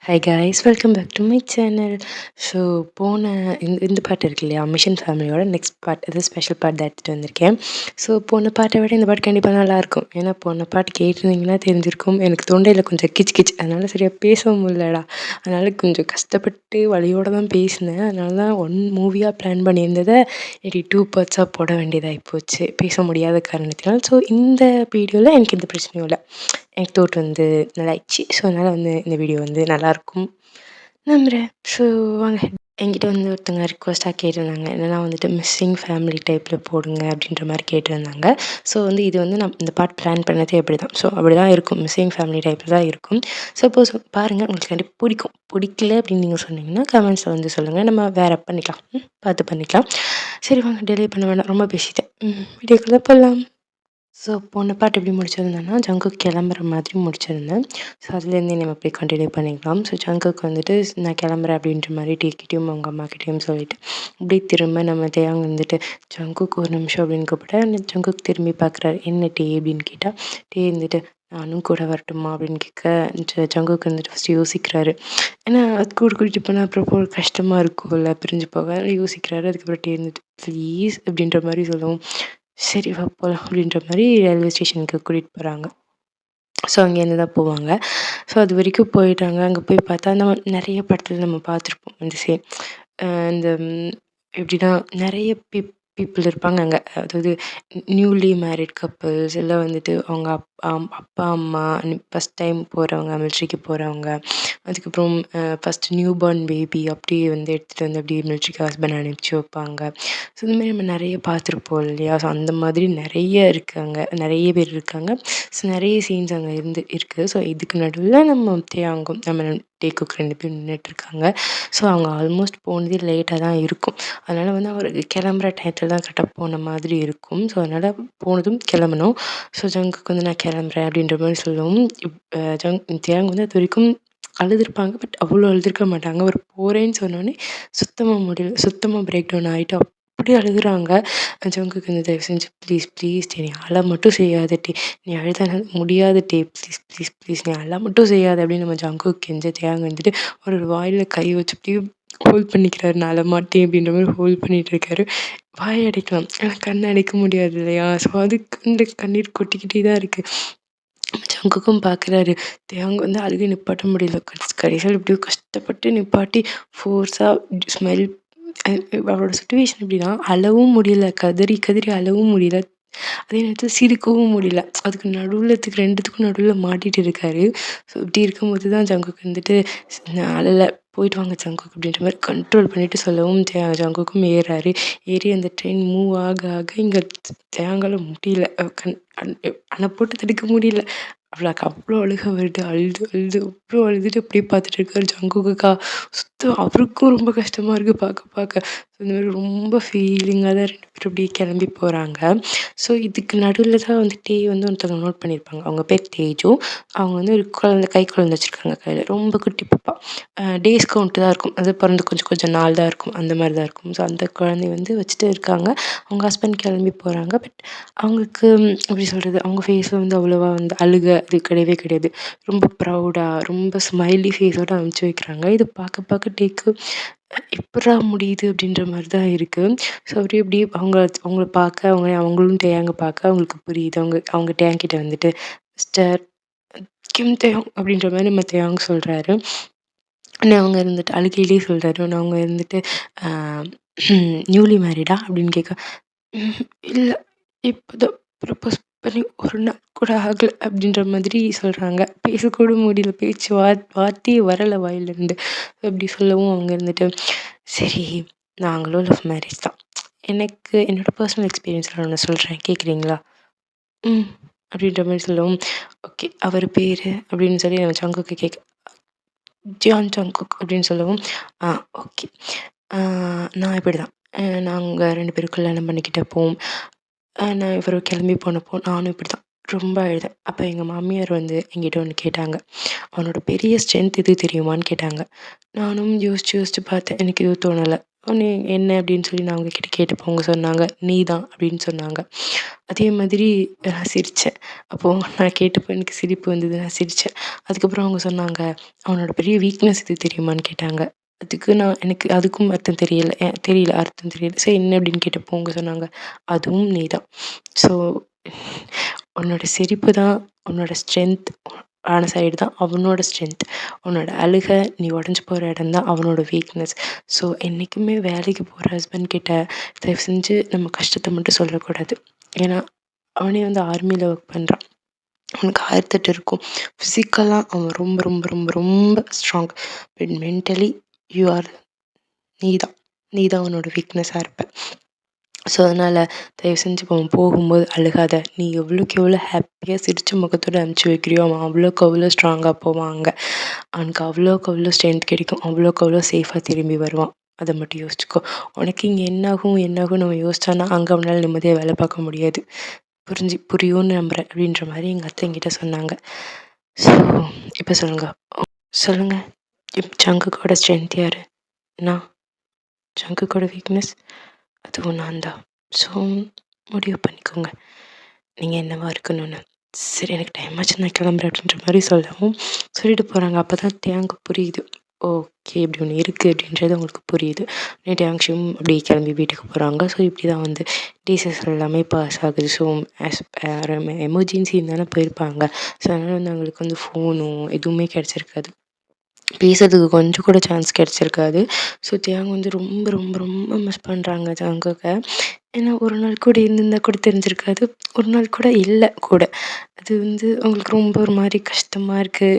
Hi guys, welcome back to my channel. So போன இந்த பாட்டு இருக்கு இல்லையா, மிஷன் ஃபேமிலியோட நெக்ஸ்ட் பார்ட், இது ஸ்பெஷல் பார்ட் தான் எடுத்துகிட்டு வந்திருக்கேன். ஸோ போன பாட்டை விட இந்த பாட்டு கண்டிப்பாக நல்லாயிருக்கும். ஏன்னா போன பாட்டு கேட்டிருந்தீங்கன்னா தெரிஞ்சிருக்கும், எனக்கு தொண்டையில் கொஞ்சம் கிச் கிச், அதனால் சரியாக பேசவும் முடியலடா. அதனால் கொஞ்சம் கஷ்டப்பட்டு வழியோடு தான் பேசினேன். அதனால தான் ஒன் மூவியாக பிளான் பண்ணியிருந்ததை இடி 2 பார்ட்ஸாக போட வேண்டியதாகி போச்சு, பேச முடியாத காரணத்தினால். ஸோ இந்த வீடியோவில் எனக்கு எந்த பிரச்சனையும் இல்லை, எனக்கு தோட்டு நல்லாயிடுச்சு. ஸோ அதனால் இந்த வீடியோ நல்லாயிருக்கும் நம்புகிறேன். ஸோ வாங்க, என்கிட்ட ஒருத்தவங்க ரிக்வஸ்ட்டாக கேட்டிருந்தாங்க, என்னென்னா மிஸ்ஸிங் ஃபேமிலி டைப்பில் போடுங்க அப்படின்ற மாதிரி கேட்டிருந்தாங்க. ஸோ இது நான் இந்த பார்ட் பிளான் பண்ணதே அப்படி தான். ஸோ அப்படி தான் இருக்கும், மிஸ்ஸிங் ஃபேமிலி டைப்பில் தான் இருக்கும். சப்போஸ் பாருங்கள், உங்களுக்கு கண்டிப்பாக பிடிக்கல அப்படின்னு நீங்கள் சொன்னீங்கன்னா கமெண்ட்ஸில் சொல்லுங்கள், நம்ம வேறு பண்ணிக்கலாம், பார்த்து பண்ணிக்கலாம். சரி வாங்க, டிலே பண்ண வேணாம், ரொம்ப பேசிட்டேன். வீடியோக்குள்ளே போகலாம். ஸோ போன பாட்டு எப்படி முடிச்சிருந்தேன்னா, ஜங்குக் கிளம்புற மாதிரி முடிச்சிருந்தேன். ஸோ அதுலேருந்து நம்ம அப்படியே கண்டினியூ பண்ணிக்கலாம். ஸோ ஜங்குக்கு நான் கிளம்புறேன் அப்படின்ற மாதிரி டீக்கிட்டையும் அவங்க அம்மாக்கிட்டையும் சொல்லிவிட்டு அப்படியே திரும்ப நம்ம தேவாங்க ஜங்குக்கு ஒரு நிமிஷம் அப்படின்னு கூப்பிட்டா, ஜங்குக்கு திரும்பி பார்க்குறாரு. என்ன டீ அப்படின்னு கேட்டால், டீ நானும் கூட வரட்டுமா அப்படின்னு கேட்க, ஜங்குக்கு ஃபஸ்ட்டு யோசிக்கிறாரு. ஏன்னா அது கூட்டிகிட்டு போனால் அப்புறம் கஷ்டமாக இருக்கும்ல, பிரிஞ்சு போக யோசிக்கிறாரு. அதுக்கப்புறம் டீ ப்ளீஸ் அப்படின்ற மாதிரி சொல்லவும், சரி வா போகலாம் அப்படின்ற மாதிரி ரயில்வே ஸ்டேஷனுக்கு கூட்டிகிட்டு போகிறாங்க. ஸோ அங்கேருந்து தான் போவாங்க. ஸோ அது வரைக்கும் போயிட்டாங்க. அங்கே போய் பார்த்தா நம்ம நிறைய படத்தில் நம்ம பார்த்துருப்போம் இந்த சேம். இந்த எப்படின்னா நிறைய பீப்புள் இருப்பாங்க அங்கே. அதாவது நியூலி மேரிட் கப்புள்ஸ், இல்லை அவங்க அப்பா அம்மா ஃபஸ்ட் டைம் போகிறவங்க, மிலிட்ரிக்கு போகிறவங்க, அதுக்கப்புறம் ஃபஸ்ட்டு நியூ பார்ன் பேபி அப்படியே எடுத்துகிட்டு அப்படியே மிலிட்ரிக்கு ஹஸ்பண்ட் அனுப்பிச்சி வைப்பாங்க. ஸோ இந்தமாதிரி நம்ம நிறைய பார்த்துருப்போம் இல்லையா. ஸோ அந்த மாதிரி நிறைய இருக்காங்க, நிறைய பேர் இருக்காங்க. ஸோ நிறைய சீன்ஸ் அங்கே இருக்குது. ஸோ இதுக்கு நடுவில் நம்ம தேவாங்கும் நம்ம டேக்குக் 2 பேர் நின்றுட்டுருக்காங்க. ஸோ அவங்க ஆல்மோஸ்ட் போனதே லேட்டாக தான் இருக்கும். அதனால் அவருக்கு கிளம்புற டயத்தில் தான் கரெக்டாக போன மாதிரி இருக்கும். ஸோ அதனால் போனதும் கிளம்பணும். ஸோ ஜங்குக்கு நான் கிளம்புறேன் அப்படின்ற மாதிரி சொல்லவும், தேவாங் அது வரைக்கும் அழுதுருப்பாங்க. பட் அவ்வளோ அழுதுருக்க மாட்டாங்க. ஒரு போகிறேன்னு சொன்னோடனே சுத்தமாக முடியல, சுத்தமாக பிரேக் டவுன் ஆகிட்டு அப்படி அழுகுறாங்க. ஜங்குக்கு தயவு செஞ்சு ப்ளீஸ் ப்ளீஸ் டீ, நீ அழ மட்டும் செய்யாத டீ, நீ அழுத முடியாது டீ, ப்ளீஸ் ப்ளீஸ் ப்ளீஸ் நீ அழ மட்டும் செய்யாது அப்படின்னு நம்ம ஜங்குக்கு தேவாங்க ஒரு வாயில் கை வச்சு அப்படியே ஹோல்ட் பண்ணிக்கிறாரு. நான் அழமாட்டேன் அப்படின்ற மாதிரி ஹோல்ட் பண்ணிகிட்டு இருக்காரு. வாய் அடைக்கலாம், ஆனால் கண் அடைக்க முடியாது இல்லையா. ஸோ அதுக்கு கண்ணீர் கொட்டிக்கிட்டே தான் இருக்குது. ஜங்குக்கும் பார்க்குறாரு. தேவாங்க அழுகை நிப்பாட்ட முடியல. கடைசியில் எப்படியோ கஷ்டப்பட்டு நிப்பாட்டி ஃபோர்ஸாக ஸ்மைல். அவரோட சுச்சுவேஷன் எப்படின்னா, அழவும் முடியல, கதறி கதறி அழவும் முடியல, அதே நேரத்தில் சிரிக்கவும் முடியல. அதுக்கு நடுவில் ரெண்டுத்துக்கும் நடுவில் மாட்டிகிட்டு இருக்காரு. ஸோ இப்படி இருக்கும்போது தான் ஜங்குக்கு நான் அழலை, போயிட்டு வாங்க ஜங்குக் அப்படின்ற மாதிரி கண்ட்ரோல் பண்ணிவிட்டு சொல்லவும், ஜங்குக்கும் ஏறாரு. ஏறி அந்த ட்ரெயின் மூவ் ஆக ஆக இங்கே தேங்கால முடியல, அணை போட்டு தடுக்க முடியல. அவளுக்கு அவ்வளோ அழுக வருது. அழுது அழுது அவ்வளோ அழுதுட்டு அப்படியே பார்த்துட்டு இருக்காரு ஜங்குக்குக்கா. அவருக்கும் ரொம்ப கஷ்டமாக இருக்குது பார்க்க. இந்த மாதிரி ரொம்ப ஃபீலிங்காக தான் 2 பேரும் அப்படியே கிளம்பி போகிறாங்க. ஸோ இதுக்கு நடுவில் தான் டே ஒருத்தவங்க நோட் பண்ணியிருப்பாங்க. அவங்க பேர் தேஜு. அவங்க ஒரு கை குழந்தை வச்சுருக்காங்க கையில், ரொம்ப குட்டி பாப்பா. டேஸ் கவுண்ட்டு தான் இருக்கும், அது பிறந்து கொஞ்சம் நாள் தான் இருக்கும், அந்த மாதிரி தான் இருக்கும். ஸோ அந்த குழந்தைய வச்சுட்டு இருக்காங்க. அவங்க ஹஸ்பண்ட் கிளம்பி போகிறாங்க. பட் அவங்களுக்கு எப்படி சொல்கிறது, அவங்க ஃபேஸில் அவ்வளோவா அழுக அது கிடையவே கிடையாது. ரொம்ப ப்ரௌடாக, ரொம்ப ஸ்மைலி ஃபேஸோடு அனுப்பிச்சி வைக்கிறாங்க. இது பார்க்க டேக்கு எப்புட்றா முடியுது அப்படின்ற மாதிரி தான் இருக்குது. ஸோ எப்படி அவங்கள பார்க்க அவங்களும் தேயாங்க பார்க்க அவங்களுக்கு புரியுது. அவங்க தேயாங்கிட்ட மிஸ்டர் கிம் தேயோங் அப்படின்ற மாதிரி நம்ம தேயாங் சொல்கிறாரு. ஆனால் அவங்க அழுகையிலே சொல்கிறாரு. ஆனால் அவங்க நியூலி மேரிடா அப்படின்னு கேட்க, இல்லை இப்போதான் ப்ரப்போஸ் பண்ணி ஒரு நாள் கூட ஆகலை அப்படின்ற மாதிரி சொல்கிறாங்க. பேசக்கூட முடியல, பேச்சு வார்த்தையே வரலை வாயிலேருந்து. அப்படி சொல்லவும் அவங்க சரி, நாங்களும் லவ் மேரேஜ் தான். எனக்கு என்னோடய பர்சனல் எக்ஸ்பீரியன்ஸில் ஒன்று சொல்கிறேன், கேட்குறீங்களா? அப்படின்ற மாதிரி சொல்லவும், ஓகே அவர் பேர் அப்படின்னு சொல்லி நம்ம ஜங்குக்கு கேட்க, ஜியான் ஜங்குக் அப்படின்னு சொல்லவும், ஓகே, நான் இப்படி தான், நாங்கள் 2 பேரும் கல்யாணம் பண்ணிக்கிட்டப்போம், நான் இவர் கிளம்பி போனப்போ நானும் இப்படி தான் ரொம்ப அழுதேன். அப்போ எங்கள் மாமியார் என்கிட்ட ஒன்று கேட்டாங்க, அவனோட பெரிய ஸ்ட்ரென்த் எது தெரியுமான்னு கேட்டாங்க. நானும் யோசித்து பார்த்தேன், எனக்கு எதுவும் தோணலை. உடனே என்ன அப்படின்னு சொல்லி நான் அவங்ககிட்ட கேட்டப்போ அவங்க சொன்னாங்க, "நீ தான்" அப்படின்னு சொன்னாங்க. அதே மாதிரி நான் சிரிச்சேன். அப்போ நான் கேட்டப்போ எனக்கு சிரிப்பு வந்தது. நான் சிரிச்சேன். அதுக்கப்புறம் அவங்க சொன்னாங்க, "அவனோட பெரிய வீக்னஸ் இது தெரியுமான்னு?" கேட்டாங்க. அதுக்கு எனக்கு அதுக்கும் அர்த்தம் தெரியல. தெரியல அர்த்தம் தெரியல. சரி என்ன அப்படின்னு கேட்டப்போ அவங்க சொன்னாங்க, "அதுவும் நீ தான்." ஸோ உன்னோட சிரிப்பு தான் உன்னோட ஸ்ட்ரென்த் ஆன சைடு தான் அவனோட ஸ்ட்ரென்த். உன்னோட அழுகை, நீ உடஞ்சு போற இடம் தான் அவனோட வீக்னஸ். ஸோ என்னைக்குமே வேலைக்கு போற ஹஸ்பண்ட் கிட்ட தயவு செஞ்சு நம்ம கஷ்டத்த மட்டும் சொல்லக்கூடாது. ஏன்னா, அவனே வந்து ஆர்மில ஒர்க் பண்றான். அவனுக்கு 1008 இருக்கும். ஃபிசிக்கலா அவன் ரொம்ப ரொம்ப ரொம்ப ரொம்ப strong. But mentally you are நீ தான். நீ தான் அவனோட வீக்னஸா இருப்ப. ஸோ, அதனால தயவு செஞ்சு அவன் போகும்போது அழுகாத. நீ எவ்வளோக்கு எவ்வளோ ஹாப்பியா சிரிச்ச முகத்தோட அனுப்பிச்சு வைக்கிறியோ, அவன் அவ்வளோக்கு அவ்வளோ ஸ்ட்ராங்கா போவான் அங்க. அவனுக்கு அவ்வளோக்கு அவ்வளோ ஸ்ட்ரென்த் கிடைக்கும். அவ்வளோக்கு அவ்வளோ சேஃபா திரும்பி வருவான். அத மட்டும் யோசிச்சுக்கோ. உனக்கு இங்க என்னாகும் என்னாகும் நம்ம யோசிச்சோன்னா, அங்க அவனால நிம்மதியா வேலை பார்க்க முடியாது. புரியும்னு நம்புறேன். அப்படின்ற மாரி எங்க அத்தை என்கிட்ட சொன்னாங்க. ஸோ, இப்ப சொல்லுங்க. சொல்லுங்க. ஜங்குக்கோட ஸ்ட்ரென்த் யாரு? நான். ஜங்குக்கோட வீக்னஸ் அதுவும் நான் தான். ஸோ, முடிவு பண்ணிக்கோங்க. நீங்க என்னவா இருக்கணும்னு. சரி எனக்கு டைம் ஆச்சு நான் கிளம்புறேன் அப்படின்ற மாரி சொல்லவும், சொல்லிட்டு போறாங்க. அப்பதான் தியாங்க்கு புரியுது. ஓகே இப்படி ஒண்ணு இருக்கு அப்படின்றது அவங்களுக்கு புரியுது. உடனே தியாங்ஷும் அப்படியே கிளம்பி வீட்டுக்கு போறாங்க. ஸோ இப்படிதான் வந்து டேஸஸ் எல்லாமே பாஸ் ஆகுது. ஸோ ஆஸ் எமர்ஜென்சின்னு தானே போயிருப்பாங்க. ஸோ அதனால வந்து அவங்களுக்கு வந்து ஃபோனோ எதுவுமே கிடைச்சிருக்காது. பேசுறதுக்கு கொஞ்சம் கூட சான்ஸ் கிடைச்சிருக்காது. ஸோ தியாங் வந்து ரொம்ப ரொம்ப ரொம்ப மிஸ் பண்றாங்க ஜங்குக்க. ஏன்னா ஒரு நாள் கூட இருந்திருந்தா கூட தெரிஞ்சிருக்காது. ஒரு நாள் கூட இல்ல கூட. அது வந்து அவங்களுக்கு ரொம்ப ஒரு மாரி கஷ்டமா இருக்கு.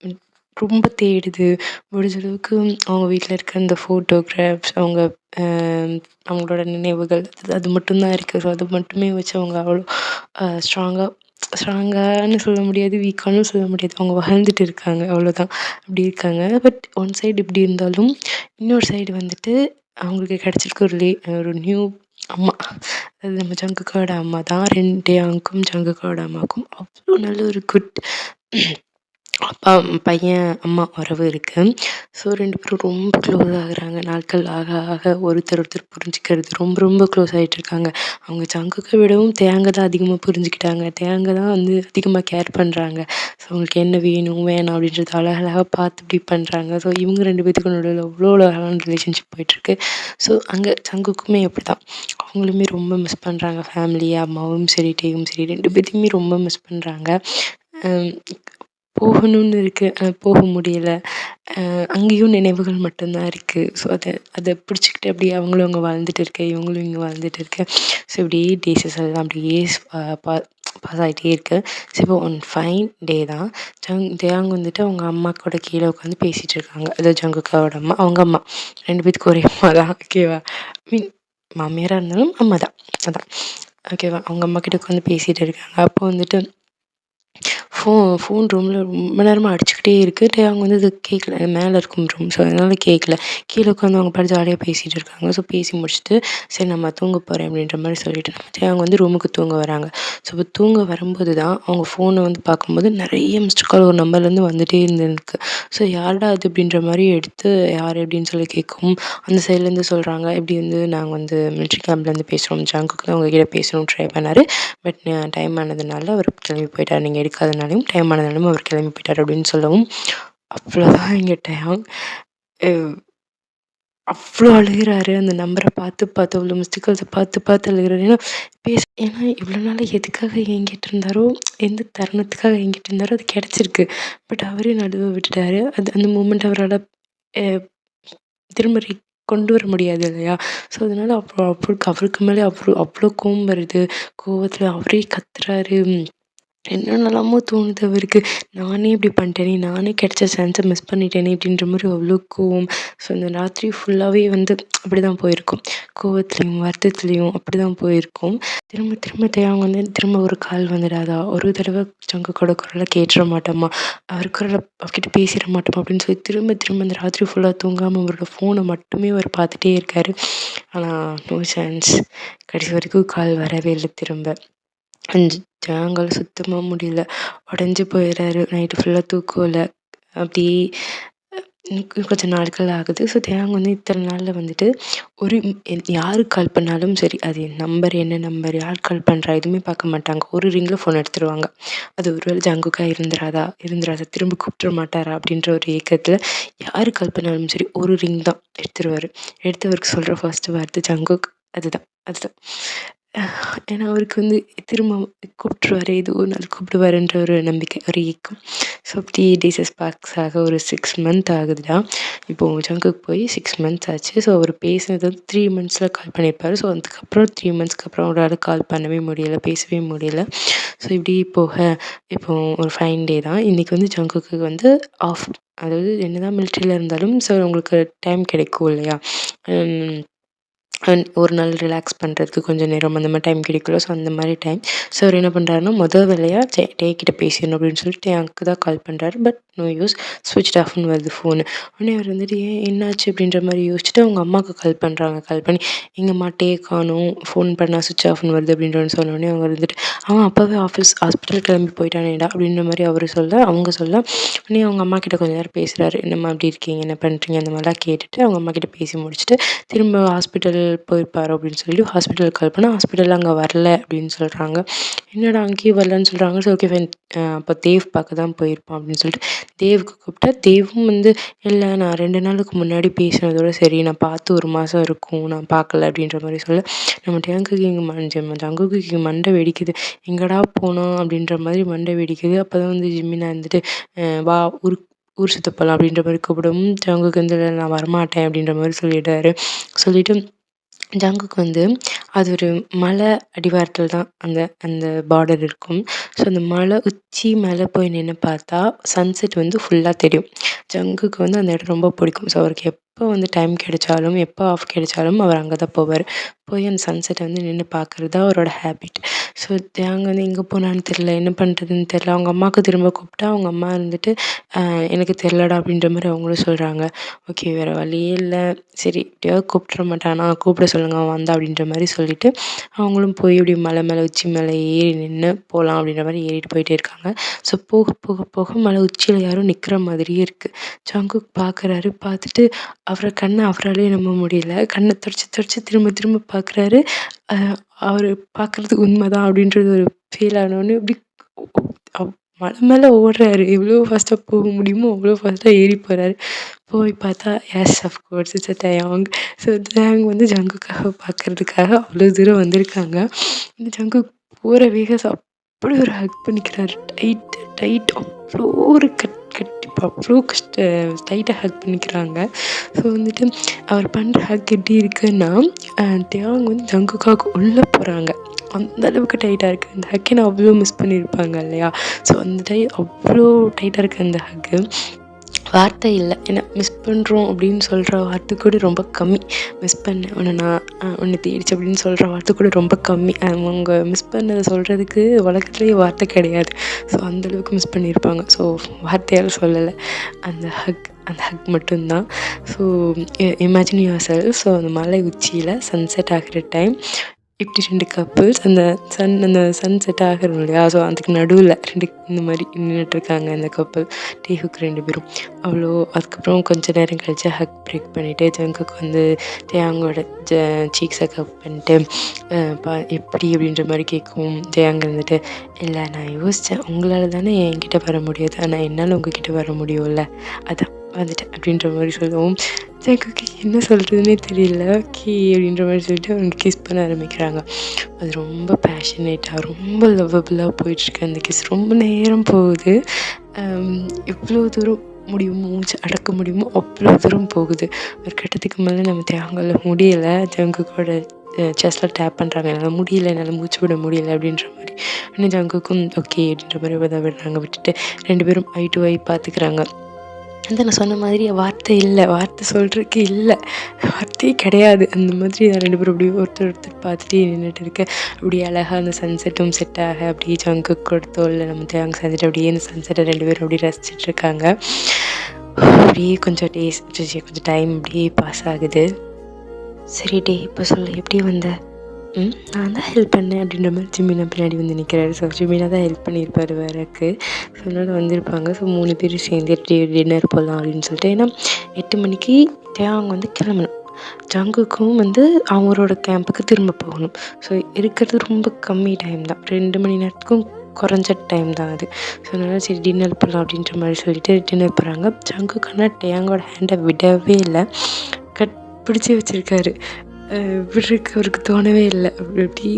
ம் ரொம்ப தேடுது. முடிஞ்ச அளவுக்கு அவங்க வீட்ல இருக்க அந்த ஃபோட்டோகிராஃப்ஸ், அவங்க அ அவங்களோட நினைவுகள் அது அது மட்டும் தான் இருக்கு. ஸோ அது மட்டுமே வச்சு அவங்க அவ்வளோ ஸ்ட்ராங்கான்னு சொல்ல முடியாது, வீக்கான்னு சொல்ல முடியாது. அவங்க வாழ்ந்துட்டு இருக்காங்க அவ்வளோதான். அப்படி இருக்காங்க. பட் ஒன் சைடு இப்படி இருந்தாலும், இன்னொரு சைடு வந்துட்டு அவங்களுக்கு கிடைச்சிருக்க ஒரு நியூ அம்மா. அது நம்ம ஜங்குக்கோட அம்மா தான். 2 அங்குக்கும் ஜங்குக்கோட அம்மாவுக்கும் அவ்வளோ நல்ல ஒரு குட் அப்பா, பையன், அம்மா உறவு இருக்கு. ஸோ 2 பேரும் ரொம்ப க்ளோஸ் ஆகுறாங்க. நாட்கள் ஆக ஆக ஒருத்தர் புரிஞ்சுக்கிறது ரொம்ப ரொம்ப க்ளோஸ் ஆயிட்டுருக்காங்க. அவங்க ஜங்குக்க விடவும் தேங்க தான் அதிகமா புரிஞ்சுக்கிட்டாங்க. தேங்க தான் வந்து அதிகமா கேர் பண்றாங்க. ஸோ அவங்களுக்கு என்ன வேணும், வேணாம் அப்படின்றத அழகழகா பார்த்து இப்படி பண்றாங்க. ஸோ இவங்க 2 பேத்துக்கும் நடுவுல அவ்வளோ அழகான ரிலேஷன்ஷிப் போயிட்டுருக்கு. ஸோ அங்க ஜங்குக்குமே அப்படிதான். அவங்களுமே ரொம்ப மிஸ் பண்றாங்க ஃபேமிலிய. அம்மாவும் சரி, டேயும் சரி 2 பேத்தையுமே ரொம்ப மிஸ் பண்றாங்க. அம் போகணும்னு இருக்கு. போக முடியல. அங்கேயும் நினைவுகள் மட்டும் தான் இருக்கு. ஸோ அத அத பிடிச்சுக்கிட்டு அப்படியே அவங்களும் அங்க வாழ்ந்துட்டு இருக்க, இவங்களும் இங்க வாழ்ந்துட்டு இருக்க. ஸோ இப்படியே டேஸஸ் எல்லாம் அப்படியே ஸ் பா பா பாஸ் ஆயிட்டே இருக்கு. ஸோ இப்போ ஒன் ஃபைன் டே தான். தியாங் வந்துட்டு அவங்க அம்மா கூட கீழ உட்காந்து பேசிட்டு இருக்காங்க. அதாவது ஜங்குக்காவோட அம்மா, அவங்க அம்மா. 2 பேத்துக்கும் ஒரே அம்மா தான். ஓகேவா? மீன் மாமியாரா இருந்தாலும் அம்மா தான். அதான். ஓகேவா? அவங்க அம்மா கிட்ட உட்காந்து பேசிட்டு இருக்காங்க. அப்போ வந்துட்டு ஃபோன் ரூம்ல ரொம்ப நேரமா அடிச்சுக்கிட்டே இருக்கு. அவங்க வந்து அது கேட்கல. மேல இருக்கும் ரூம். ஸோ அதனால கேட்கல. கீழ உட்காந்து அவங்க பாட்டுக்கு ஜாலியா பேசிட்டு இருக்காங்க. ஸோ பேசி முடிச்சுட்டு, சரி நம்ம தூங்க போறேன் அப்படின்ற மாரி சொல்லிட்டு அவங்க வந்து ரூமுக்கு தூங்க வராங்க. ஸோ இப்போ தூங்க வரும்போது தான் அவங்க ஃபோன வந்து பார்க்கும்போது நெறைய மிஸ்டு கால் ஒரு நம்பர்லேருந்து வந்துட்டே இருந்திருக்கு. ஸோ யாருடா அது அப்படின்ற மாரி எடுத்து யார் அப்படின்னு சொல்லி கேட்கவும், அந்த சைட்லேருந்து சொல்றாங்க, இப்படி வந்து நாங்க வந்து மிலிட்ரி கேம்ப்லேருந்து பேசுறோம். ஜங்குக்கு தான் உங்ககிட்ட பேசணும்னு ட்ரை பண்ணாரு. பட் டைம் ஆனதுனால அவர் கிளம்பி போயிட்டார். நீங்க எடுக்காதனாலயும் டைம் ஆனதுனாலும் அவர் கிளம்பி போயிட்டார் அப்படின்னு சொல்லவும், அவ்வளோதான் எங்க டயாங். அ அவ்ளோ அழுகுறாரு. அந்த நம்பர பார்த்து பார்த்து அவ்வளோ மிஸ்டு கால்ஸ பார்த்து பார்த்து அழுகுறாரு. ஏன்னா இவ்வளோ நாள் எதுக்காக ஏங்கிட்டு இருந்தாரோ, எந்த தருணத்துக்காக ஏங்கிட்டு இருந்தாரோ அது கிடைச்சிருக்கு. பட் அவரே நடுவ விட்டுட்டாரு. அது அந்த மூமெண்ட் அவரால அ திரும்ப கொண்டு வர முடியாது இல்லையா? ஸோ அதனால அவருக்கு மேலே அவ்ளோ அவ்ளோ கோவம் வருது. கோவத்துல அவரே கத்துறாரு. என்னென்னலாமோ தோணுது அவருக்கு. நானே இப்படி பண்ணிட்டேனே! நானே கிடைச்ச சான்ஸ மிஸ் பண்ணிட்டேனே! அப்படின்ற மாரி அவ்ளோ கோவம். ஸோ அந்த ராத்திரி ஃபுல்லாவே வந்து அப்படிதான் போயிருக்கும். கோவத்துலயும், வருத்தத்துலயும் அப்படிதான் போயிருக்கும். திரும்ப திரும்ப அவங்க வந்து திரும்ப ஒரு கால் வந்துடாதா? ஒரு தடவ சங்குக்கோட குரல கேட்டுற மாட்டோமா? அவர் குரல அவர்கிட்ட பேசிற மாட்டோமா? அப்படின்னு சொல்லி திரும்ப திரும்ப அந்த ராத்திரி ஃபுல்லா தூங்காம அவரோட ஃபோன மட்டுமே அவர் பார்த்துட்டே இருக்காரு. ஆனா நோ சான்ஸ். கடைசி வரைக்கும் கால் வரவே இல்ல திரும்ப. ஜாங்கால சுத்தமா முடியல. உடைஞ்சு போயிறாரு. நைட்டு ஃபுல்லா தூக்கம் இல்ல. அப்படியே கொஞ்சம் நாட்கள் ஆகுது. ஸோ தேவாங் வந்து இத்தனை நாள்ல வந்துட்டு ஒரு யாருக்கு கால் பண்ணாலும் சரி, அது என் நம்பர் என்ன நம்பர், யார் கால் பண்ணுறா எதுவுமே பார்க்க மாட்டாங்க. ஒரு ரிங்கில் ஃபோன் எடுத்துருவாங்க. அது ஒரு வேளை ஜங்குக்கா இருந்துராதா, திரும்ப கூப்பிட்ற மாட்டாரா அப்படின்ற ஒரு ஏக்கத்தில யாரு கால் பண்ணாலும் சரி, ஒரு ரிங் தான் எடுத்துருவாரு. எடுத்து அவருக்கு சொல்ற ஃபர்ஸ்ட்டு வார்த்தை ஜங்குக். அதுதான். ஏன்னா அவருக்கு வந்து திரும்ப கூப்பிட்டுருவாரு, ஏதோ ஒரு நாள் கூப்பிடுவாருன்ற ஒரு நம்பிக்கை, ஒரு ஏக்கம். ஸோ அப்படி டேஸஸ் பாஸ் ஆக ஒரு 6 மந்த் ஆகுதுடா. இப்போது ஜங்குக்கு போய் 6 மந்த்ஸ் ஆச்சு. ஸோ அவர் பேசினது வந்து 3 மந்த்ஸில் கால் பண்ணியிருப்பாரு. ஸோ அதுக்கப்புறம் 3 மந்த்ஸ்க்கு அப்புறம் அவரால் கால் பண்ணவே முடியல, பேசவே முடியல. ஸோ இப்படி போக இப்போ ஒரு ஃபைன் டே தான். இன்றைக்கி வந்து ஜங்குக்கு வந்து ஆஃப். அதாவது என்னதான் மிலிட்ரியில் இருந்தாலும் ஸோ உங்களுக்கு டைம் கிடைக்கும் இல்லையா? ஒரு நாள் ரிலாக்ஸ் பண்ணுறதுக்கு கொஞ்சம் நேரம் அந்த மாதிரி டைம் கிடைக்கும்ல. ஸோ அந்த மாதிரி டைம். ஸோ அவர் என்ன பண்ணுறாருன்னா வேலையாக டே கிட்ட பேசிடணும் அப்படின்னு சொல்லிட்டு எனக்கு தான் கால் பண்ணுறாரு. பட் நோ யூஸ், ஸ்விட்ச் ஆஃப்னு வருது ஃபோனு. உடனே அவர் வந்துட்டு ஏன் என்னாச்சு அப்படின்ற மாதிரி யோசிச்சுட்டு அவங்க அம்மாவுக்கு கால் பண்ணுறாங்க. கால் பண்ணி எங்கம்மா டே காணும், ஃபோன் பண்ணால் ஸ்விட்ச் ஆஃப்னு வருது அப்படின்ற சொன்னோடனே அவங்க வந்துட்டு அவன் அப்போவே ஹாஸ்பிட்டல் கிளம்பி போயிட்டானேடா அப்படின்ற மாதிரி அவர் சொல்ல, அவங்க சொல்ல உடனே அவங்க அம்மா கிட்ட கொஞ்சம் நேரம் பேசுகிறாரு. என்னம்மா அப்படி இருக்கீங்க, என்ன பண்ணுறீங்க அந்த மாதிரிலாம் கேட்டுட்டு அவங்க அம்மா கிட்ட பேசி முடிச்சுட்டு திரும்ப ஹாஸ்பிட்டல் போயிருப்பாரோ அப்படின்னு சொல்லிட்டு ஹாஸ்பிட்டலுக்கு கால் பண்ணால் ஹாஸ்பிட்டலில் அங்கே வரல அப்படின்னு சொல்கிறாங்க. என்னடா அங்கேயும் வரலன்னு சொல்கிறாங்க. ஸோ ஓகே ஃபைன், அப்போ தேவ் பார்க்க தான் போயிருப்பான் அப்படின்னு சொல்லிட்டு தேவுக்கு கூப்பிட்டா தேவும் வந்து இல்லை நான் 2 நாளுக்கு முன்னாடி பேசினதோட சரி, நான் பார்த்து 1 மாதம் இருக்கும், நான் பார்க்கல அப்படின்ற மாதிரி சொல்ல நம்ம டேங்குக்கு இங்கே ஜங்குக்கு இங்கே மண்டை வெடிக்குது. எங்கடா போனோம் அப்படின்ற மாதிரி மண்டை வெடிக்குது. அப்போ தான் வந்து ஜிம்மினா இருந்துட்டு வா ஊர் சுத்த போகலாம் அப்படின்ற மாதிரி கூப்பிடவும் ஜங்குக்கு வந்து இல்லை நான் வரமாட்டேன் அப்படின்ற மாதிரி சொல்லிட்டாரு. சொல்லிவிட்டு ஜங்குக்கு வந்து அது ஒரு மலை அடிவாரத்தில் தான் அந்த அந்த பார்டர் இருக்கும். ஸோ அந்த மலை உச்சி மேலே போய் நின்று பார்த்தா சன்செட் வந்து ஃபுல்லாக தெரியும். ஜங்குக்கு வந்து அந்த இடம் ரொம்ப பிடிக்கும். ஸோ அவருக்கு எப்போ வந்து டைம் கிடைச்சாலும், எப்போ ஆஃப் கிடைச்சாலும் அவர் அங்கே தான் போவார். போய் அந்த சன்செட்டை வந்து நின்று பார்க்குறது தான் அவரோட ஹேபிட். ஸோ தேவ் வந்து எங்கே போனான்னு தெரில, என்ன பண்ணுறதுன்னு தெரில. அவங்க அம்மாவுக்கு திரும்ப கூப்பிட்டா அவங்க அம்மா இருந்துட்டு எனக்கு தெரிலடா அப்படின்ற மாதிரி அவங்களும் சொல்கிறாங்க. ஓகே வேறு வழியே இல்லை, சரி எப்படியாவது கூப்பிட்ற மாட்டானா, கூப்பிட சொல்லுங்கள் அவன் வந்தா அப்படின்ற மாதிரி சொல்லிவிட்டு அவங்களும் போய் இப்படி மலை மேலே உச்சி மேலே ஏறி நின்று போகலாம் அப்படின்ற மாதிரி ஏறிட்டு போயிட்டே இருக்காங்க. ஸோ போக போக போக மலை உச்சியில் யாரும் நிற்கிற மாதிரியே இருக்குது. ஜங்குக் பார்க்குறாரு. பார்த்துட்டு கண்ணை அவராலே நம்ப முடியல. கண்ணை தொடச்சி தொடச்சி திரும்ப திரும்ப பார்க்குறாரு. அவர் பார்க்குறதுக்கு உண்மைதான் அப்படின்றது ஒரு ஃபீல் ஆனோடனே இப்படி மலை மேலே ஓடுறாரு. எவ்வளோ ஃபாஸ்ட்டாக போக முடியுமோ அவ்வளோ ஃபாஸ்ட்டாக ஏறி போகிறாரு. போய் பார்த்தா yes of course it's de Jong. So de Jong வந்து ஜங்குக்காக பார்க்கறதுக்காக அவ்வளோ தூரம் வந்திருக்காங்க. இந்த ஜங்குக் போகிற வேகம் அப்படி ஒரு ஹக் பண்ணிக்கிறாரு. டைட் அவ்வளோ ஒரு கட்டிப்பாக அவ்வளோ டைட்டாக ஹக் பண்ணிக்கிறாங்க. ஸோ வந்துட்டு அவர் பண்ணுற ஹக் எப்படி இருக்குன்னா டயாங் வந்து ஜங்குக்காக உள்ளே போகிறாங்க. அந்த அளவுக்கு டைட்டாக இருக்குது அந்த ஹக்கை. நான் அவ்வளோ மிஸ் பண்ணியிருப்பாங்க இல்லையா? ஸோ அந்த அவ்வளோ டைட்டாக இருக்குது அந்த ஹக்கு. வார்த்தை இல்லை. ஏன்னா மிஸ் பண்ணுறோம் அப்படின்னு சொல்கிற வார்த்தை கூட ரொம்ப கம்மி. மிஸ் பண்ணேன் உன்னை, நான் உன்னை தேடிச்சு அப்படின்னு சொல்கிற வார்த்தை கூட ரொம்ப கம்மி. அவங்க மிஸ் பண்ணதை சொல்கிறதுக்கு உலகத்துலேயே வார்த்தை கிடையாது. ஸோ அந்தளவுக்கு மிஸ் பண்ணியிருப்பாங்க. ஸோ வார்த்தையால் சொல்லலை, அந்த ஹக் மட்டும்தான். So imagine your self. So அந்த மலை உச்சியில் சன்செட் ஆகிற டைம் இப்படி 2 கப்புள்ஸ் அந்த சன் செட் ஆகிரும் இல்லையா? ஸோ அதுக்கு நடுவில் 2 இந்த மாதிரி நின்றுட்டுருக்காங்க அந்த கப்புள். டேஹுக்கு 2 பேரும். அதுக்கப்புறம் கொஞ்சம் நேரம் கழிச்சு ஹக் பிரேக் பண்ணிவிட்டு ஜங்குக்கு வந்து டேயாங்கோட சீக்ஸை கப் பண்ணிட்டு எப்படி அப்படின்ற மாதிரி கேட்கும். டேயாங் இருந்துட்டு இல்லை நான் யோசித்தேன், உங்களால் தானே என்கிட்ட வர முடியாது, ஆனால் என்னால் உங்ககிட்ட வர முடியும்ல, அதான் வந்துட்டேன் அப்படின்ற மாதிரி சொல்லுவோம். ஜங்குக்கு என்ன சொல்கிறதுனே தெரியல. ஓகே அப்படின்ற மாதிரி சொல்லிட்டு அவங்க கிஸ் பண்ண ஆரம்பிக்கிறாங்க. அது ரொம்ப பேஷனேட்டாக ரொம்ப லவ்வபுளாக போயிட்டுருக்கு அந்த கிஸ். ரொம்ப நேரம் போகுது. எவ்வளோ தூரம் முடியுமோ மூச்சு அடக்க முடியுமோ அவ்வளோ தூரம் போகுது. ஒரு கட்டத்துக்கு மேலே நம்ம தேவங்கல்ல முடியலை. ஜங்குக்கோட செஸ்ட்டில் டேப் பண்ணுறாங்க. என்னால் முடியல, என்னால் மூச்சு விட முடியல அப்படின்ற மாதிரி. ஆனால் ஜங்குக்கும் ஓகே அப்படின்ற மாதிரி விடுறாங்க. விட்டுட்டு 2 பேரும் ஐ டு ஐ பார்த்துக்கிறாங்க. அந்த நான் சொன்ன மாதிரி வார்த்தை இல்லை, வார்த்தை சொல்கிறதுக்கு இல்லை, வார்த்தையே கிடையாது. அந்த மாதிரி நான் 2 பேரும் அப்படியே ஒருத்தர் பார்த்துட்டே நின்றுட்டு இருக்கேன். அப்படியே அழகாக அந்த சன்செட்டும் செட் ஆக அப்படியே ஜங்குக்கு கொடுத்தோ இல்லை நம்ம தேவங்க செஞ்சுட்டு அப்படியே அந்த சன்செட்டை 2 பேரும் அப்படியே ரசிச்சிட்ருக்காங்க. அப்படியே கொஞ்சம் கொஞ்சம் டைம் அப்படியே பாஸ் ஆகுது. சரி டே இப்போ சொல்லு எப்படி வந்த? நான் தான் ஹெல்ப் பண்ணேன் அப்படின்ற மாதிரி ஜிமினா பின்னாடி வந்து நிற்கிறாரு. ஸோ ஜிமினா தான் ஹெல்ப் பண்ணியிருப்பாரு வேறக்கு. ஸோ அதனால் வந்திருப்பாங்க. ஸோ 3 பேரும் சேர்ந்து டின்னர் போகலாம் அப்படின்னு சொல்லிட்டு. ஏன்னா 8 மணிக்கு தேவாங்க வந்து கிளம்பணும். ஜங்குக்கும் வந்து அவங்களோட கேம்புக்கு திரும்ப போகணும். ஸோ இருக்கிறது ரொம்ப கம்மி டைம் தான். 2 மணி நேரத்துக்கும் குறைஞ்ச டைம் தான் அது. ஸோ அதனால் சரி டின்னர் போகலாம் அப்படின்ற மாதிரி சொல்லிட்டு டின்னர் போகிறாங்க. ஜங்குக்கு ஆனால் டேங்கோட ஹேண்டை விடவே இல்லை. பிடிச்சி வச்சுருக்காரு. விடுறதுக்கு அவருக்கு தோணவே இல்லை. அப்படி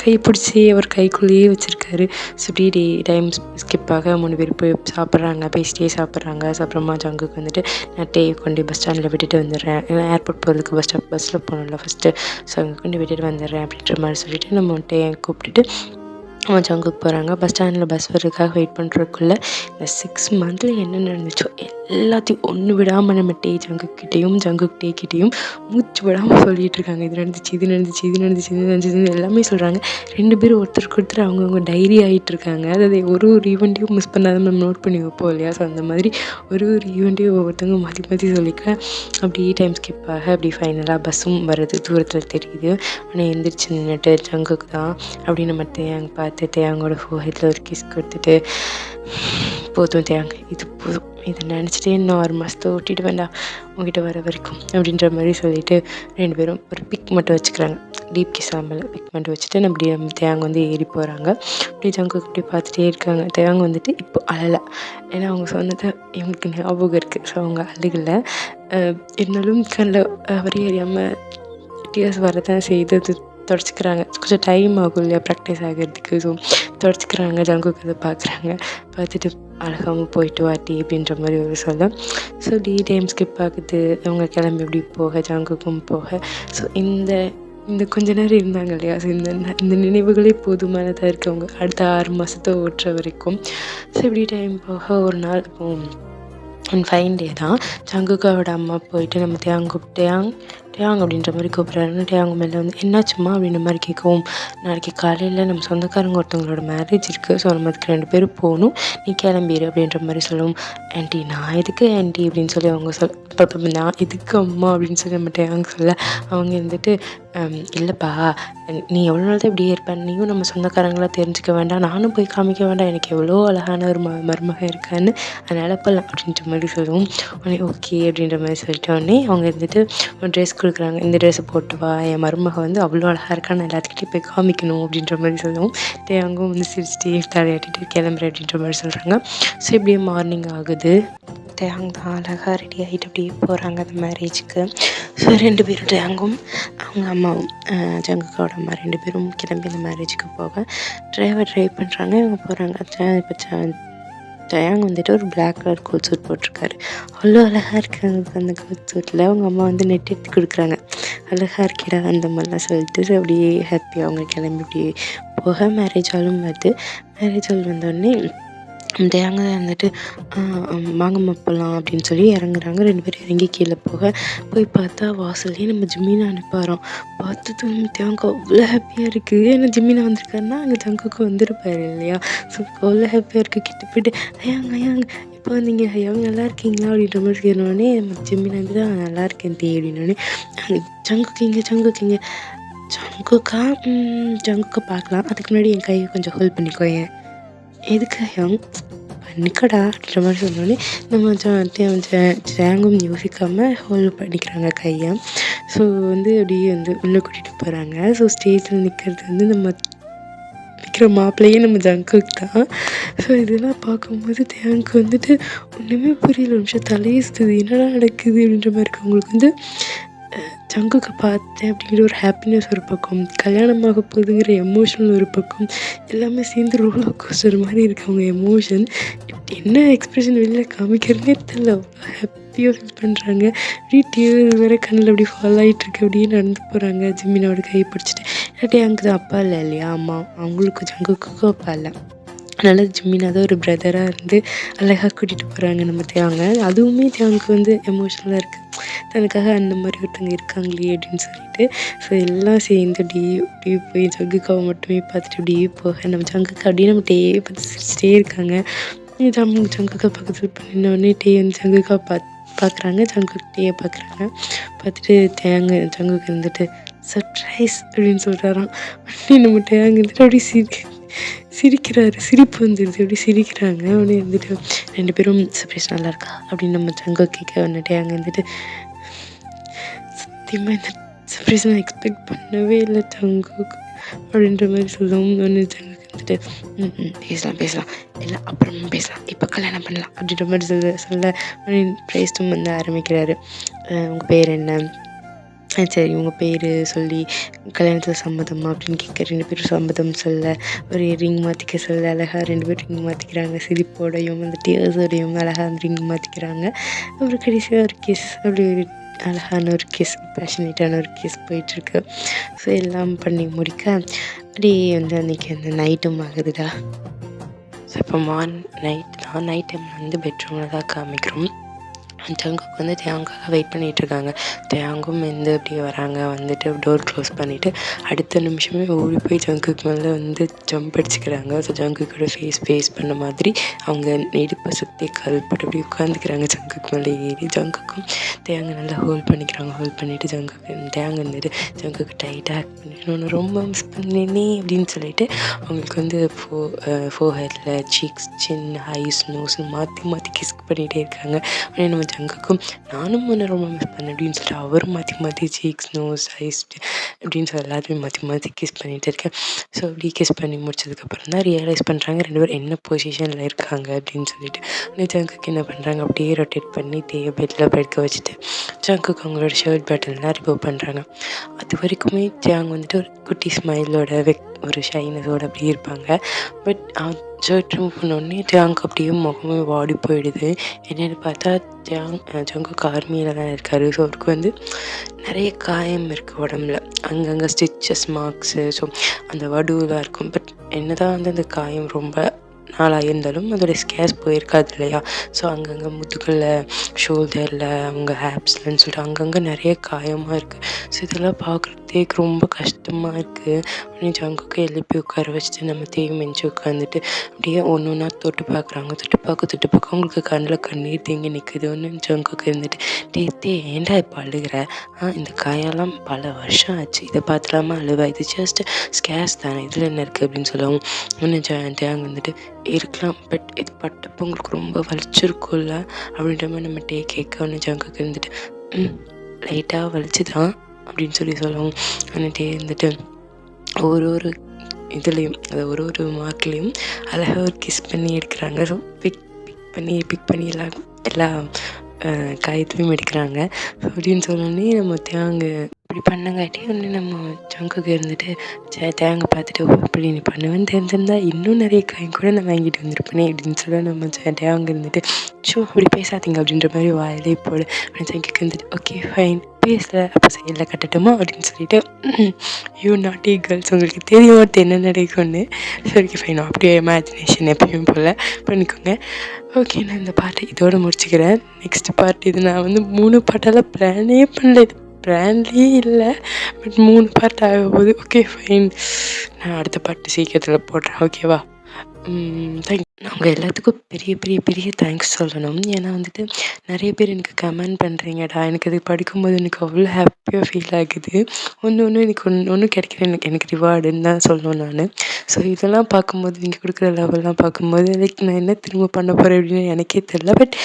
கை பிடிச்சி அவர் கைக்குள்ளேயே வச்சுருக்காரு. ஸோ இப்படி டைம் ஸ்கிப் ஆக 3 பேர் போய் சாப்பிட்றாங்க, பேசிட்டே சாப்பிட்றாங்க. ஸோ அப்புறமா ஜங்குக்கு வந்துட்டு நான் டேயை கொண்டு பஸ் ஸ்டாண்டில் விட்டுட்டு வந்துடுறேன். ஏன்னா ஏர்போர்ட் போகிறதுக்கு பஸ்ஸில் போகணும்ல ஃபஸ்ட்டு. ஸோ அங்கே கொண்டு விட்டுட்டு வந்துடுறேன் அப்படின்ற மாதிரி சொல்லிவிட்டு நம்ம டேயை கூப்பிட்டுட்டு அவன் ஜங்குக்கு போகிறாங்க. பஸ் ஸ்டாண்டில் பஸ் வர்றதுக்காக வெயிட் பண்ணுறதுக்குள்ளே இந்த 6 மந்தில் என்ன நடந்துச்சோ எல்லாத்தையும் ஒன்று விடாமல் நம்ம ஜங்குக்கிட்டேயும் டேக்கிட்டேயும் மூச்சு விடாமல் சொல்லிகிட்டு இருக்காங்க. இது நடந்துச்சு எல்லாமே சொல்கிறாங்க. 2 பேரும் ஒருத்தருக்கு ஒருத்தர் அவங்கவுங்க டைரி ஆகிட்டுருக்காங்க. அதாவது ஒரு ஈவெண்ட்டையும் மிஸ் பண்ணாத நம்ம நோட் பண்ணி வைப்போம் இல்லையா? ஸோ அந்த மாதிரி ஒரு ஈவெண்ட்டையும் ஒவ்வொருத்தவங்க மாற்றி சொல்லிக்க அப்படியே டைம் ஸ்கிப் ஆக அப்படி ஃபைனலாக பஸ்ஸும் வருது தூரத்தில் தெரியுது. ஆனால் எந்திரிச்சு நின்றுட்டு ஜங்குக்கு தான் அப்படின்னு நம்ம தேயாங்க பார்த்துட்டு தேயாங்கோட ஃபோஹெட்டில் ஒரு கிஸ் கொடுத்துட்டு போதும் தேயாங்க, இது போதும், இதை நினச்சிட்டே இன்னும் 6 மாதத்தை ஓட்டிட்டு வேண்டாம் உங்ககிட்ட வர வரைக்கும் அப்படின்ற மாதிரி சொல்லிவிட்டு 2 பேரும் ஒரு பிக் மட்டும் வச்சுக்கிறாங்க. டீப் கிஸ் ஆகல பிக் மட்டும் வச்சுட்டு நம்ம தேயாங்க வந்து ஏறி போகிறாங்க. அப்படியே ஜங்குக்கு அப்படி பார்த்துட்டே இருக்காங்க. தேயாங்க வந்துட்டு இப்போ அழலை. ஏன்னா அவங்க சொன்னதை இவங்களுக்கு ஞாபகம் இருக்குது. ஸோ அவங்க அழுகலை. இருந்தாலும் கண்ணில் அவரே அறியாமல் டீயர்ஸ் வரதான் செய்து அது தொடச்சிக்கிறாங்க. கொஞ்சம் டைம் ஆகும் இல்லையா ப்ராக்டிஸ் ஆகிறதுக்கு. ஸோ தொடச்சிக்கிறாங்க. ஜங்குக்கு அதை பார்க்குறாங்க. பார்த்துட்டு அழகாமல் போயிட்டு வாட்டி அப்படின்ற மாதிரி ஒரு சொல்ல. ஸோ டைம் ஸ்கிப் ஆகுது. அவங்க கிளம்பி எப்படி போக ஜங்குக்கும் போக. ஸோ இந்த கொஞ்ச நேரம் இருந்தாங்க இல்லையா? ஸோ இந்த நினைவுகளே போதுமானதாக இருக்குது அவங்க அடுத்த 6 மாதத்தை ஓட்டுற வரைக்கும். ஸோ இப்படி டைம் போக ஒரு நாள் அண்ட் ஃபைன் டே தான். ஜங்குக்காவோட அம்மா போயிட்டு நம்ம டேயாங் அப்படின்ற மாதிரி கூப்பிட்றாருன்னு டேயாங்க மேலே வந்து என்னாச்சும்மா அப்படின்ற மாதிரி கேட்கவும், நாளைக்கு காலையில் நம்ம சொந்தக்காரங்க ஒருத்தவங்களோட மேரேஜ் இருக்குது. ஸோ நம்ம அதுக்கு 2 பேரும் போகணும், நீ கிளம்பிடு அப்படின்ற மாதிரி சொல்லவும், ஆண்டி நான் எதுக்கு ஆண்டி அப்படின்னு சொல்லி அவங்க நான் எதுக்கு அம்மா அப்படின்னு சொல்லி நம்ம டேயாங்க சொல்ல அவங்க வந்துட்டு இல்லைப்பா நீ எவ்வளோ நாள் தான் இப்படியே இருப்பேன், நீயும் நம்ம சொந்தக்காரங்களாக தெரிஞ்சுக்க வேண்டாம், நானும் போய் காமிக்க வேண்டாம், எனக்கு எவ்வளோ அழகான ஒரு மருமக இருக்கான்னு, அதனால் போகலாம் அப்படின்ற மாதிரி சொல்லுவோம். உடனே ஓகே அப்படின்ற மாதிரி சொல்லிட்டு உடனே அவங்க வந்துட்டு ஒரு ட்ரெஸ் கொடுக்குறாங்க. இந்த ட்ரெஸ்ஸை போட்டு வா, என் மருமக வந்து அவ்வளோ அழகாக இருக்கான்னு எல்லாத்துக்கிட்டையும் போய் காமிக்கணும் அப்படின்ற மாதிரி சொல்லுவோம். தேவங்க வந்து சிரிச்சிட்டே தலையாட்டிட்டு கிளம்புறேன் அப்படின்ற மாதிரி சொல்கிறாங்க. ஸோ இப்படியே மார்னிங் ஆகுது. தேவங்க தான் அழகாக ரெடி ஆகிட்டு அப்படியே போகிறாங்க அந்த மேரேஜுக்கு. ஸோ 2 பேரும் தேங்கும் அவங்க அம்மாவும் ஜங்குக்காவோட அம்மா 2 பேரும் கிளம்பி அந்த மேரேஜுக்கு போக ட்ரைவ் பண்ணுறாங்க. இவங்க போகிறாங்க. இப்போ ஜயாங் வந்துட்டு ஒரு பிளாக் கலர் கோட் சூட் போட்டிருக்காரு. அவ்வளோ அழகாக இருக்காங்க அந்த கோட் சூட்டில். அவங்க அம்மா வந்து நெட் எடுத்து கொடுக்குறாங்க. அழகாக இருக்கிறா அந்த மாதிரிலாம் சொல்லிட்டு. ஸோ அப்படியே ஹாப்பியாக அவங்க கிளம்பி அப்படியே போக மேரேஜ் ஹாலும் வருது. மேரேஜ் ஹால் வந்தோடனே தேங்க வந்துட்டு வாங்கம்மா போகலாம் அப்படின்னு சொல்லி இறங்குறாங்க. 2 பேரும் இறங்கி கீழே போய் பார்த்தா வாசல்லையே நம்ம ஜிமினா அனுப்பாரோம். பார்த்தது தேங்க அவ்வளோ ஹாப்பியாக இருக்குது. ஏன்னா ஜிமினா வந்திருக்காருன்னா அங்கே ஜங்குக்கு வந்துருப்பாரு இல்லையா? ஸோ அவ்வளோ ஹாப்பியாக இருக்குது. கிட்ட போய்ட்டு ஐயாங்க இப்போ வந்தீங்க, ஐயாங்க நல்லா இருக்கீங்களா அப்படின்ற மாதிரி சொன்னோடனே ஜிமினா வந்து தான் நல்லா இருக்கேன் தே அப்படின்னோடனே ஜங்குக்கு ஜங்குக்கா பார்க்கலாம், அதுக்கு முன்னாடி என் கையை கொஞ்சம் ஹோல்ட் பண்ணிக்கோ, ஏன் எதுக்கு பண்ணிக்கடா அப்படின்ற மாதிரி சொன்னோடனே நம்ம ஜாங்கும் யோசிக்காமல் ஹோல்ட் பண்ணிக்கிறாங்க கையை. ஸோ வந்து அப்படியே வந்து உள்ளே கூட்டிகிட்டு போகிறாங்க. ஸோ ஸ்டேஜில் நிற்கிறது வந்து நம்ம நிற்கிற மாப்பிள்ளையே நம்ம ஜங்குக்கு தான். ஸோ இதெல்லாம் பார்க்கும்போது தேங்க்கு வந்துட்டு ஒன்றுமே புரியல. ஒரு நிமிஷம் தலையே சுற்றுது, என்னடா நடக்குது அப்படின்ற மாதிரி இருக்குது. அவங்களுக்கு வந்து ஜங்குக்கு பார்த்தேன் அப்படிங்கிற ஒரு ஹாப்பினஸ் ஒரு பக்கம், கல்யாணமாக போகுதுங்கிற எமோஷனல் ஒரு பக்கம், எல்லாமே சேர்ந்து ரோலர் கோஸ்டர் மாதிரி இருக்குது அவங்க எமோஷன். என்ன எக்ஸ்ப்ரெஷன் வெளில காமிக்கிறதுனே தெரியல. அவ்வளோ ஹாப்பியாக ஃபீல் பண்ணுறாங்க. அப்படியே டியர்ஸ் வேறு கண்ணில் அப்படி ஃபாலோ ஆகிட்டுருக்கு. அப்படியே நடந்து போகிறாங்க ஜிமினாவோட கை பிடிச்சிட்டு. இல்லாட்டி அங்கே தான் அப்பா இல்லை இல்லையா, அம்மா அவங்களுக்கு ஜங்குக்கும் அப்பா இல்லை. அதனால் ஜிமினா தான் ஒரு பிரதராக இருந்து அழகாக கூட்டிகிட்டு போகிறாங்க நம்ம தேவாங்க. அதுவுமே தேவாங்க வந்து எமோஷனலாக இருக்குது. தனக்காக அந்த மாதிரி ஒருத்தவங்க இருக்காங்களே அப்படின்னு சொல்லிட்டு. ஸோ எல்லாம் சேர்ந்து அப்படியே போய் ஜங்குக்காவை மட்டுமே பார்த்துட்டு அப்படியே போக நம்ம ஜங்குக்கா அப்படியே நம்ம டேயே பார்த்து சிரிச்சிட்டே இருக்காங்க. ஜங்குக்கா பக்கத்தில் பண்ணினோடனே டே வந்து ஜங்குக்கா பார்க்குறாங்க. ஜங்குக்கு டேயை பார்க்குறாங்க. பார்த்துட்டு ஜங்குக்கு இருந்துட்டு சர்ப்ரைஸ் அப்படின்னு சொல்கிறாராம். உடனே நம்ம டேங் வந்துட்டு அப்படியே சிரிக்கிறாரு. சிரிப்பு வந்துடுது. அப்படி சிரிக்கிறாங்க. உடனே வந்துட்டு 2 பேரும் சர்ப்ரைஸ் நல்லாயிருக்கா அப்படின்னு நம்ம ஜங்குக் கேட்க, உடனே டேங் வந்துட்டு சத்தியமாக இந்த சர்ப்ரைஸ் நான் எக்ஸ்பெக்ட் பண்ணவே இல்லை ஜங்குக் அப்படின்ற மாதிரி சொல்லவும், ஒன்று ஜங்குக் வந்துட்டு பேசலாம் எல்லாம் அப்புறமா பேசலாம், இப்போ கல்யாணம் பண்ணலாம் அப்படின்ற மாதிரி சொல்ல ப்ரைஸ்டும் வந்து ஆரம்பிக்கிறாரு. உங்கள் பேர் என்ன, சரி உங்கள் பேர் சொல்லி கல்யாணத்தில் சம்மதமா அப்படின்னு கேட்க, 2 பேரும் சம்மதம் சொல்ல, ஒரு ரிங் மாற்றிக்க சொல்ல அழகாக 2 பேரும் ரிங் மாற்றிக்கிறாங்க. சிரிப்போடையும் அந்த டியர்ஸோடையும் அழகாக அந்த ரிங் மாற்றிக்கிறாங்க. அப்புறம் கடைசியாக ஒரு கிஸ், அப்படி ஒரு அழகான ஒரு கிஸ், பேஷனேட்டான ஒரு கிஸ் போயிட்டுருக்கு. ஸோ எல்லாம் பண்ணி முடிக்க அப்படியே வந்து அன்றைக்கி அந்த நைட்டும் ஆகுதுடா. ஸோ இப்போ நைட் டைமில் வந்து பெட்ரூமில் தான் காமிக்கிறோம். ஜங்குக்கு வந்து தேங்காக வெயிட் பண்ணிகிட்ருக்காங்க. தேங்கும் வந்து அப்படியே வராங்க. வந்துட்டு டோர் க்ளோஸ் பண்ணிவிட்டு அடுத்த நிமிஷமே ஓடி போய் ஜங்குக்கு மேலே வந்து ஜம்ப் அடிச்சுக்கிறாங்க. ஸோ ஜங்குக்கோட ஃபேஸ் பண்ண மாதிரி அவங்க இடுப்பை சுற்றி கல்பட்டு அப்படி உட்காந்துக்கிறாங்க. ஜங்குக்கு மேலே ஏறி ஜங்குக்கும் தேங்க நல்லா ஹோல்ட் பண்ணிவிட்டு தேங்க வந்துட்டு ஜங்குக்கு டைட்டாக ஆக்ட் பண்ணிட்டு நான் ரொம்ப மிஸ் பண்ணினே அப்படின்னு சொல்லிட்டு அவங்களுக்கு வந்து ஃபோஹெட்டில் சீக்ஸ், சின், ஐஸ், நோஸ்னு மாற்றி கிஸ் பண்ணிகிட்டே இருக்காங்க. உடனே நம்ம ஜங்குக்கும் நானும் ஒன்று ரொம்ப மிஸ் பண்ணேன் அப்படின்னு சொல்லிட்டு அவரும் மாற்றி சீக்ஸ், நோஸ், ஐஸ் அப்படின்னு சொல்லி எல்லாத்தையுமே மாற்றி கிஸ் பண்ணிகிட்டு இருக்கேன். ஸோ அப்படி கிஸ் பண்ணி முடிச்சதுக்கப்புறம் தான் ரியலைஸ் பண்ணுறாங்க 2 பேரும் என்ன பொசிஷனில் இருக்காங்க அப்படின்னு சொல்லிட்டு. உடனே ஜங்குக்கு என்ன பண்ணுறாங்க, அப்படியே ரொட்டேட் பண்ணி பெட்டில் படுக்க வச்சுட்டு ஜங்குக்கு அவங்களோட ஷர்ட் பட்டன்லாம் ரிமூவ் பண்ணுறாங்க. அது வரைக்குமே ஜாங் வந்துட்டு ஒரு குட்டி ஸ்மைலோட ஒரு ஷைனஸோட அப்படியே இருப்பாங்க. பட் ஷர்ட் ரிமூவ் பண்ணோடனே ஜாங்க் அப்படியே முகமே வாடி போயிடுது. என்னென்னு பார்த்தா ஜங்குக் ஆர்மியில் தான் இருக்கார். ஸோ அவருக்கு வந்து நிறைய காயம் இருக்குது உடம்புல, அங்கங்கே ஸ்டிச்சஸ், மார்க்ஸு, ஸோ அந்த வடுவெலாம் இருக்கும். பட் என்ன தான் வந்து அந்த காயம் ரொம்ப நாளாக இருந்தாலும் அதோடய ஸ்கேர்ஸ் போயிருக்காது இல்லையா. ஸோ அங்கங்கே முதுகில், ஷோல்டரில், அவங்க ஹேப்ஸ்லன்னு சொல்லிட்டு அங்கங்கே நிறைய காயமாக இருக்குது. ஸோ இதெல்லாம் பார்க்குறதே ரொம்ப கஷ்டமாக இருக்குது. உடனே ஜங்குக்கு எழுப்பி உட்கார வச்சுட்டு நம்ம மெஞ்சு உட்காந்துட்டு அப்படியே ஒன்று ஒன்றா தொட்டு பார்க்குறாங்க. தொட்டு பார்க்க அவங்களுக்கு கண்ணில் கண்ணீர் தேங்கி நிற்குது. ஒன்று ஜங்குக்கு இருந்துட்டு ஏன்டா இப்போ அழுகிற, இந்த காயெல்லாம் பல வருஷம் ஆச்சு, இதை பார்த்துலாமா அழுவா, இது ஜஸ்ட் ஸ்கேர்ஸ் தானே, இதில் என்ன இருக்குது அப்படின்னு சொல்லுவாங்க. ஒன்று தேங்க வந்துட்டு இருக்கலாம், பட் இது பட்டப்போ உங்களுக்கு ரொம்ப வலிச்சிருக்கும்ல அப்படின்ற மாதிரி நம்ம கேட்க, ஒன்று ஜங்குக்கு இருந்துட்டு லைட்டாக வலிச்சு தான் அப்படின்னு சொல்லுவாங்க. வந்துட்டே இருந்துட்டு ஒரு இதுலேயும் அது ஒரு மார்க்லேயும் அழகாக ஒரு கிஸ் பண்ணி எடுக்கிறாங்க. ஸோ பிக் பண்ணி எல்லா காயத்துலையும் எடுக்கிறாங்க. அப்படின்னு சொன்னோடனே நம்ம தேங்க இப்படி பண்ணங்காட்டி ஒன்று நம்ம ஜங்குக்கு இருந்துட்டு தேங்க பார்த்துட்டு இப்படி நீ பண்ணுவேன்னு தெரிஞ்சிருந்தா இன்னும் நிறைய காயம் கூட நான் வாங்கிட்டு வந்திருப்பேனே அப்படின்னு சொல்ல நம்ம தேங்க இருந்துட்டு அப்படி பேசாதீங்க அப்படின்ற மாதிரி வாயிலே போடு அப்படின்னு ஜங்குக்கு இருந்துட்டு ஓகே ஃபைன் பேசல, அப்போ சைடில் கட்டட்டுமா அப்படின்னு சொல்லிட்டு யூ நாட்டி கேர்ள்ஸ் உங்களுக்கு தெரியும் என்ன நடக்கும்னு. சரி ஃபைன், அப்படியே இமேஜினேஷன் எப்பயும் போல் பண்ணிக்கோங்க. ஓகே, நான் இந்த பாட்டை இதோடு முடிச்சுக்கிறேன். நெக்ஸ்ட் பார்ட் இது நான் வந்து 3 பாட்டெல்லாம் பிளானே பண்ணல, இது பிளான்லேயே இல்லை, பட் 3 பார்ட் ஆக போகுது. ஓகே ஃபைன், நான் அடுத்த பாட்டு சீக்கிரத்தில் போடுறேன். ஓகேவா? தேங்க் நான் உங்கள் எல்லாத்துக்கும் பெரிய தேங்க்ஸ் சொல்லணும். ஏன்னா வந்துட்டு நிறைய பேர் எனக்கு கமெண்ட் பண்ணுறீங்கடா, எனக்கு அது படிக்கும்போது எனக்கு அவ்வளோ ஹாப்பியாக ஃபீல் ஆகுது. ஒன்று எனக்கு ஒன்று கிடைக்கிற எனக்கு ரிவார்டுன்னு தான் சொல்லணும் நான். ஸோ இதெல்லாம் பார்க்கும்போது, நீங்கள் கொடுக்குற லெவல்லாம் பார்க்கும்போது நான் என்ன திரும்ப பண்ண போகிறேன் அப்படின்னு எனக்கே தெரில. பட்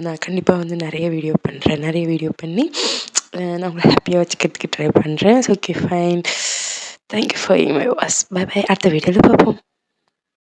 நான் கண்டிப்பாக வந்து நிறைய வீடியோ பண்ணி நான் உங்களை ஹாப்பியாக வச்சுக்கிறதுக்கு ட்ரை பண்ணுறேன். So okay fine, thank you for my வாஸ். பை அடுத்த வீடியோவில் பார்ப்போம்.